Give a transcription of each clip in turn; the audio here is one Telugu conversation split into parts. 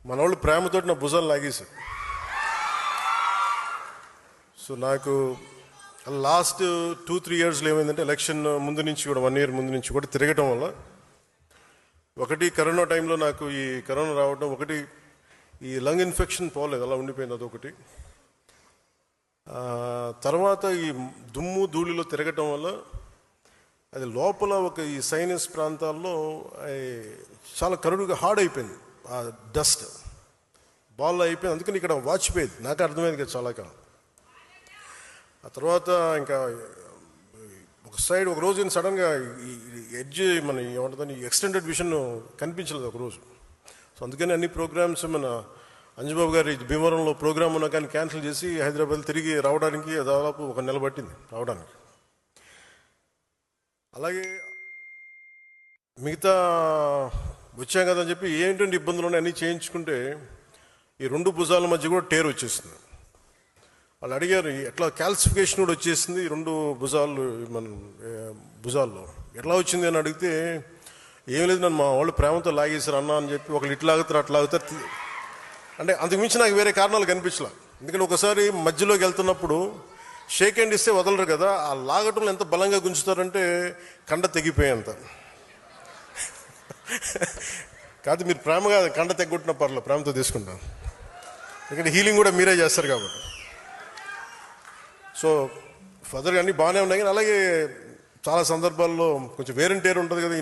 మనోళ్ళు ప్రేమతోటి నా భుజాలు లాగేశారు. సో నాకు లాస్ట్ 2-3 ఇయర్స్లో ఏమైందంటే ఎలక్షన్ ముందు నుంచి కూడా 1 ఇయర్ ముందు నుంచి కూడా తిరగటం వల్ల ఒకటి కరోనా టైంలో నాకు ఈ కరోనా రావడం, ఒకటి ఈ లంగ్ ఇన్ఫెక్షన్ పోలేదు, అలా ఉండిపోయింది అదొకటి. తర్వాత ఈ దుమ్ము ధూళిలో తిరగటం వల్ల అది లోపల ఒక ఈ సైనస్ ప్రాంతాల్లో చాలా కరుడుగా హార్డ్ అయిపోయింది, ఆ డస్ట్ బాల్ అయిపోయింది. అందుకని ఇక్కడ వాచిపోయేది, నాకు అర్థమైంది కదా చాలా కాలం. ఆ తర్వాత ఇంకా ఒక సైడ్ ఒక రోజు సడన్గా ఈ ఎడ్జ్ మన ఏమంటుందని ఎక్స్టెండెడ్ విషన్ కనిపించలేదు ఒకరోజు. సో అందుకని అన్ని ప్రోగ్రామ్స్ మన అంజుబాబు గారి భీమవరంలో ప్రోగ్రామ్ ఉన్నా కానీ క్యాన్సిల్ చేసి హైదరాబాద్ తిరిగి రావడానికి దాదాపు 1 నెల పట్టింది రావడానికి. అలాగే మిగతా వచ్చాం కదా అని చెప్పి ఏంటంటే ఇబ్బందులు ఉన్నాయి అన్నీ చేయించుకుంటే ఈ 2 భుజాల మధ్య కూడా టేర్ వచ్చేసింది. వాళ్ళు అడిగారు ఎట్లా క్యాల్సిఫికేషన్ కూడా వచ్చేసింది 2 భుజాలు మన భుజాల్లో ఎట్లా వచ్చింది అని అడిగితే ఏం లేదు, నన్ను మా వాళ్ళు ప్రేమతో లాగేశారు అన్న అని చెప్పి, ఒకళ్ళు ఇట్లా లాగుతారు అట్లా లాగుతారు అంటే అంతకుమించి నాకు వేరే కారణాలు కనిపించలే. ఎందుకంటే ఒకసారి మధ్యలోకి వెళ్తున్నప్పుడు షేక్ హ్యాండ్ ఇస్తే వదలరు కదా, ఆ లాగటంలో ఎంత బలంగా గుంజుతారంటే కండ తెగిపోయేంత. కాదు మీరు ప్రేమగా కండ తెగ్గొట్టిన పర్లేదు, ప్రేమతో తీసుకుంటాను, ఎందుకంటే హీలింగ్ కూడా మీరే చేస్తారు కాబట్టి. సో ఫర్దర్గా అన్నీ బాగానే ఉన్నాయి. కానీ అలాగే చాలా సందర్భాల్లో కొంచెం వేరంటేరు ఉంటుంది కదా,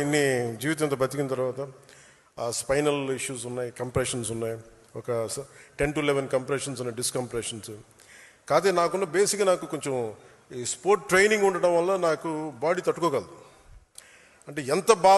ఇన్ని జీవితంతో బతికిన తర్వాత స్పైనల్ ఇష్యూస్ ఉన్నాయి, కంప్రెషన్స్ ఉన్నాయి, ఒక 10 to 11 కంప్రెషన్స్ ఉన్నాయి, డిస్కంప్రెషన్స్. కాకపోతే నాకున్న బేసిక్గా నాకు కొంచెం ఈ స్పోర్ట్ ట్రైనింగ్ ఉండడం వల్ల నాకు బాడీ తట్టుకోగలదు. అంటే ఎంత బాగా